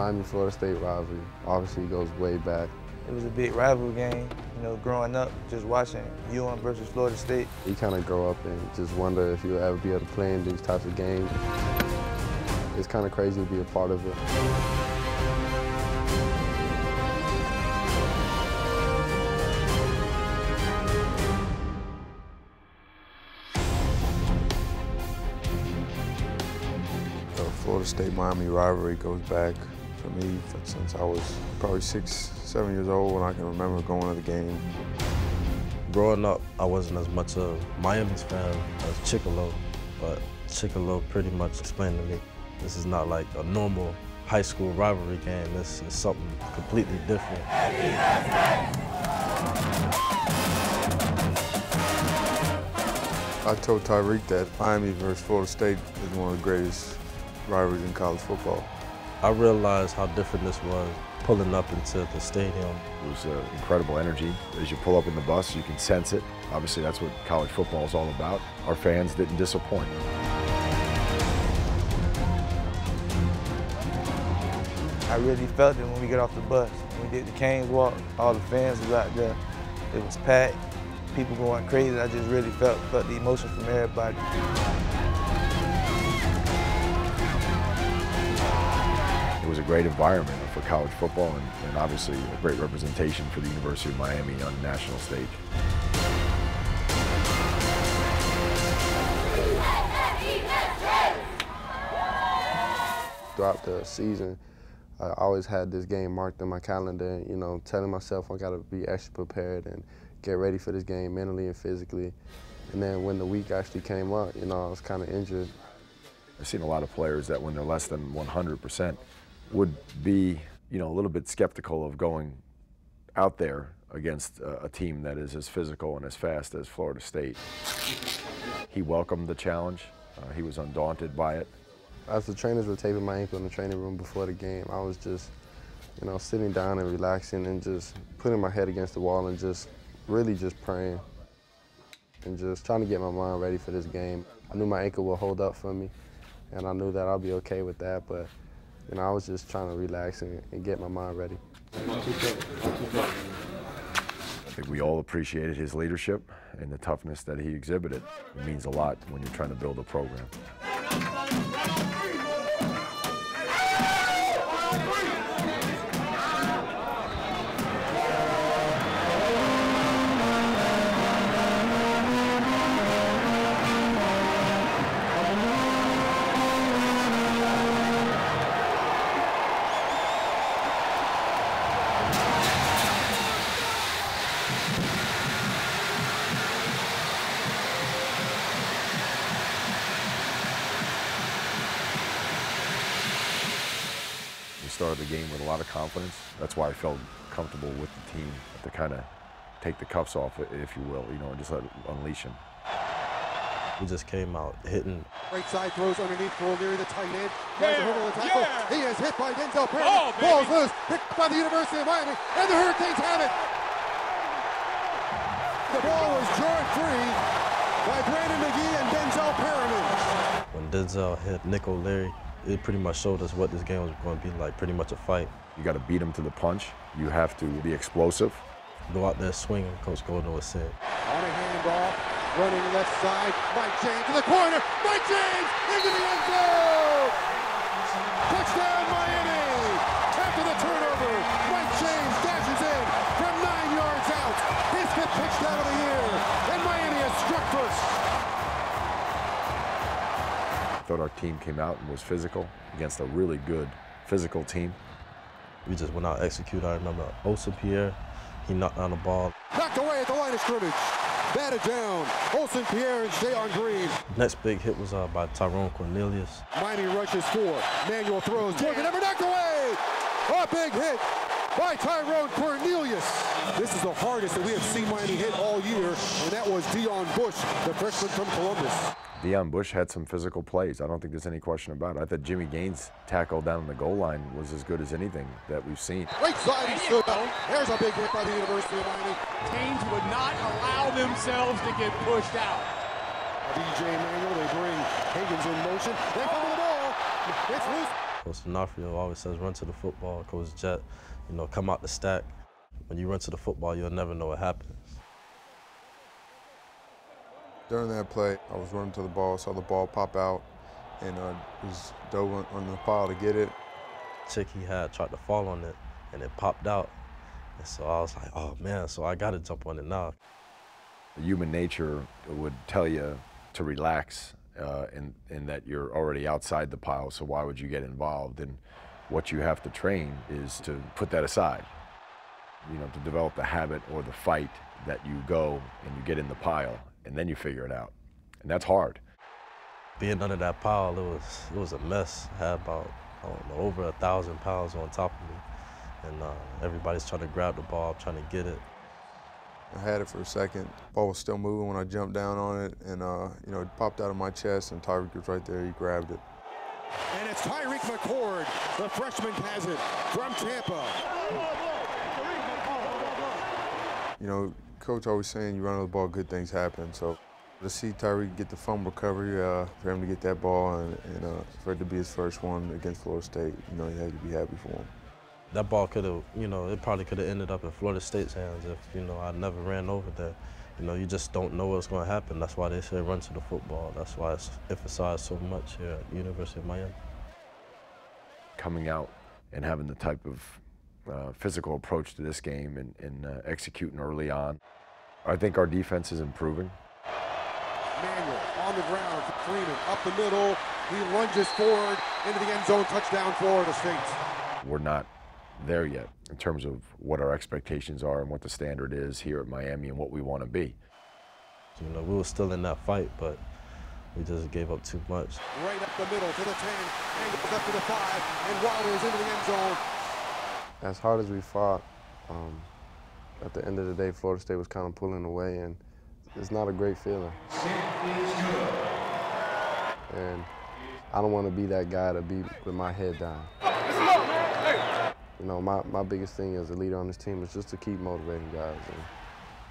Miami-Florida State rivalry obviously goes way back. It was a big rivalry game, you know, growing up, just watching UM versus Florida State. You kind of grow up and just wonder if you'll ever be able to play in these types of games. It's kind of crazy to be a part of it. The Florida State-Miami rivalry goes back for me since I was probably 6, 7 years old when I can remember going to the game. Growing up, I wasn't as much a Miami's fan as Chicolo, but Chicolo pretty much explained to me, this is not like a normal high school rivalry game. This is something completely different. I told Tyreek that Miami versus Florida State is one of the greatest rivalries in college football. I realized how different this was pulling up into the stadium. It was incredible energy. As you pull up in the bus, you can sense it. Obviously, that's what college football is all about. Our fans didn't disappoint. I really felt it when we got off the bus. When we did the Canes walk, all the fans was out there. It was packed, people going crazy. I just really felt the emotion from everybody. It was a great environment for college football and obviously a great representation for the University of Miami on the national stage. Throughout the season, I always had this game marked on my calendar, you know, telling myself I got to be extra prepared and get ready for this game mentally and physically. And then when the week actually came up, you know, I was kind of injured. I've seen a lot of players that when they're less than 100% would be, you know, a little bit skeptical of going out there against a team that is as physical and as fast as Florida State. He welcomed the challenge. He was undaunted by it. As the trainers were taping my ankle in the training room before the game, I was just, you know, sitting down and relaxing and just putting my head against the wall and just really just praying and just trying to get my mind ready for this game. I knew my ankle would hold up for me, and I knew that I'll be okay with that, but you know, I was just trying to relax and get my mind ready. I think we all appreciated his leadership and the toughness that he exhibited. It means a lot when you're trying to build a program. Started the game with a lot of confidence. That's why I felt comfortable with the team to kind of take the cuffs off, if you will, you know, and just let it unleash him. We just came out hitting. Right side throws underneath for O'Leary, the tight end. Tries to hurdle the tackle. Yeah. He is hit by Denzel Perry. Ball's loose, picked by the University of Miami, and the Hurricanes have it. The ball was jarred free by Brandon McGee and Denzel Perry. When Denzel hit Nick O'Leary, it pretty much showed us what this game was going to be like, pretty much a fight. You got to beat him to the punch. You have to be explosive. Go out there swinging, Coach Golden was saying. On a handoff, running left side, Mike James in the corner. Mike James into the end zone! Touchdown Miami! After the turnover, Mike James dashes in from 9 yards out. His 5th touchdown of the year, and Miami has struck first. I thought our team came out and was physical against a really good physical team. We just went out, execute. I remember Olsen Pierre, he knocked down the ball. Knocked away at the line of scrimmage. Batted down. Olsen Pierre and Jayon Green. Next big hit was by Tyrone Cornelius. Miami rushes 4. Manuel throws. Jordan never knocked away. A big hit by Tyrone Cornelius. This is the hardest that we have seen Miami hit all year, and that was Deion Bush, the freshman from Columbus. Deion Bush had some physical plays. I don't think there's any question about it. I thought Jimmy Gaines' tackle down on the goal line was as good as anything that we've seen. Right side, he stood up. There's a big hit by the University of Miami. Canes would not allow themselves to get pushed out. DJ Manuel, they bring Higgins in motion. They fumble the ball. It's loose. Coach D'Onofrio always says, run to the football. Coach Jet, come out the stack. When you run to the football, you'll never know what happens. During that play, I was running to the ball, saw the ball pop out, and was dove on the pile to get it. Chick he had tried to fall on it, and it popped out. And so I was like, oh man, so I got to jump on it now. Human nature would tell you to relax in that you're already outside the pile, so why would you get involved? And what you have to train is to put that aside, to develop the habit or the fight that you go and you get in the pile, and then you figure it out. And that's hard. Being under that pile, it was a mess. I had about, over 1,000 pounds on top of me. And everybody's trying to grab the ball, trying to get it. I had it for a second. The ball was still moving when I jumped down on it, and it popped out of my chest, and Tyreek was right there. He grabbed it. And it's Tyreek McCord, the freshman has it from Tampa. Coach always saying you run on the ball, good things happen. So to see Tyreek get the fumble recovery, for him to get that ball, and for it to be his first one against Florida State, you had to be happy for him. That ball could have, it probably could have ended up in Florida State's hands if, I never ran over there. You just don't know what's going to happen. That's why they say run to the football. That's why it's emphasized so much here at the University of Miami. Coming out and having the type of physical approach to this game and executing early on, I think our defense is improving. Manuel on the ground, Freeman up the middle. He lunges forward into the end zone, touchdown Florida State. We're not there yet in terms of what our expectations are and what the standard is here at Miami and what we want to be. We were still in that fight, but we just gave up too much. Right up the middle to the 10, angles up to the 5, and Wilder's into the end zone. As hard as we fought, at the end of the day, Florida State was kind of pulling away, and it's not a great feeling. And I don't want to be that guy to be with my head down. My biggest thing as a leader on this team is just to keep motivating guys.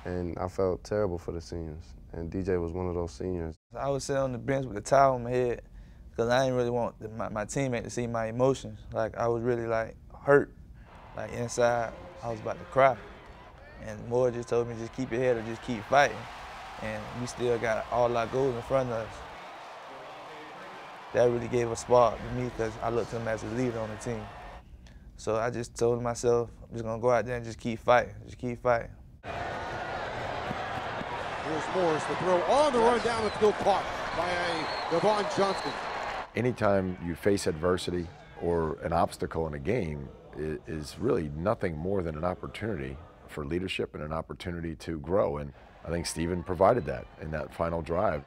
And I felt terrible for the seniors. And DJ was one of those seniors. I was sitting on the bench with a towel on my head because I didn't really want my teammate to see my emotions. I was really hurt. Inside, I was about to cry. And Moore just told me just keep your head or just keep fighting. And we still got all our goals in front of us. That really gave a spark to me because I looked at him as a leader on the team. So I just told myself, I'm just gonna go out there and just keep fighting, Here's Morris, the throw on the run down the field, caught by Devon Johnson. Anytime you face adversity or an obstacle in a game, it is really nothing more than an opportunity for leadership and an opportunity to grow. And I think Steven provided that in that final drive.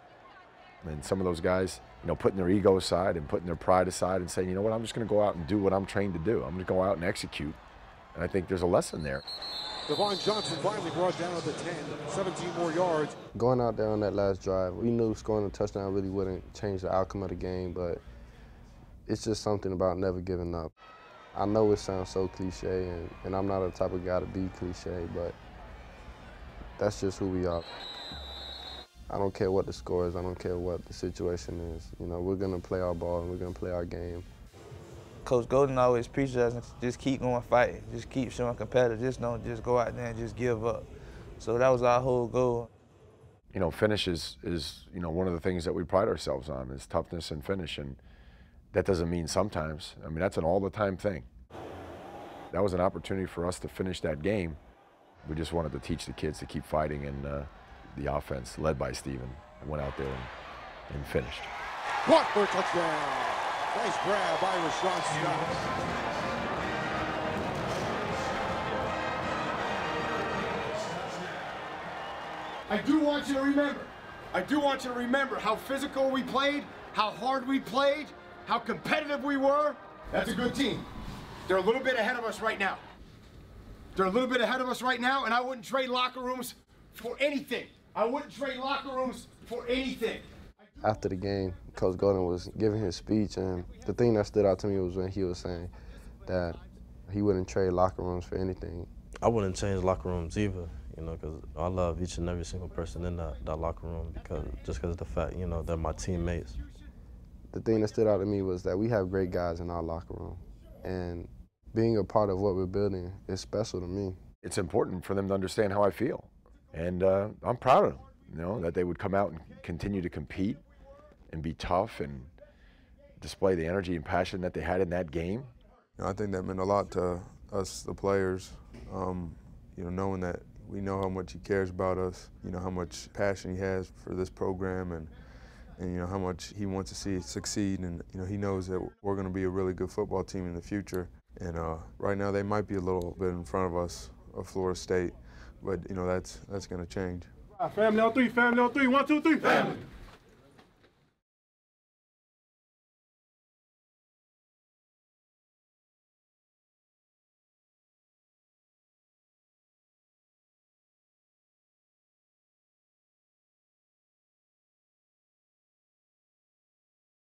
And some of those guys, putting their ego aside and putting their pride aside and saying, you know what, I'm just going to go out and do what I'm trained to do. I'm going to go out and execute. And I think there's a lesson there. Devon Johnson finally brought down at the 10, 17 more yards. Going out there on that last drive, we knew scoring a touchdown really wouldn't change the outcome of the game, but it's just something about never giving up. I know it sounds so cliche, and I'm not the type of guy to be cliche, but that's just who we are. I don't care what the score is. I don't care what the situation is. We're going to play our ball and we're going to play our game. Coach Golden always preaches us, just keep going fighting, just keep showing competitive, just don't just go out there and just give up. So that was our whole goal. Finish is one of the things that we pride ourselves on is toughness and finish, and that doesn't mean sometimes. I mean, that's an all-the-time thing. That was an opportunity for us to finish that game. We just wanted to teach the kids to keep fighting, and the offense, led by Steven, went out there and finished. Caught for a touchdown. Nice grab by Rashawn Scott. I do want you to remember how physical we played, how hard we played, how competitive we were. That's a good team. They're a little bit ahead of us right now. And I wouldn't trade locker rooms for anything. After the game, Coach Golden was giving his speech, and the thing that stood out to me was when he was saying that he wouldn't trade locker rooms for anything. I wouldn't change locker rooms either, because I love each and every single person in that locker room because of the fact, they're my teammates. the thing that stood out to me was that we have great guys in our locker room. And being a part of what we're building is special to me. It's important for them to understand how I feel. And I'm proud of them, you know, that they would come out and continue to compete and be tough and display the energy and passion that they had in that game. You know, I think that meant a lot to us, the players, you know, knowing that we know how much he cares about us, you know, how much passion he has for this program and you know, how much he wants to see it succeed. And, you know, he knows that we're going to be a really good football team in the future. And right now they might be a little bit in front of us, of Florida State, but, you know, that's going to change. Family on three, 1, 2, 3. Family.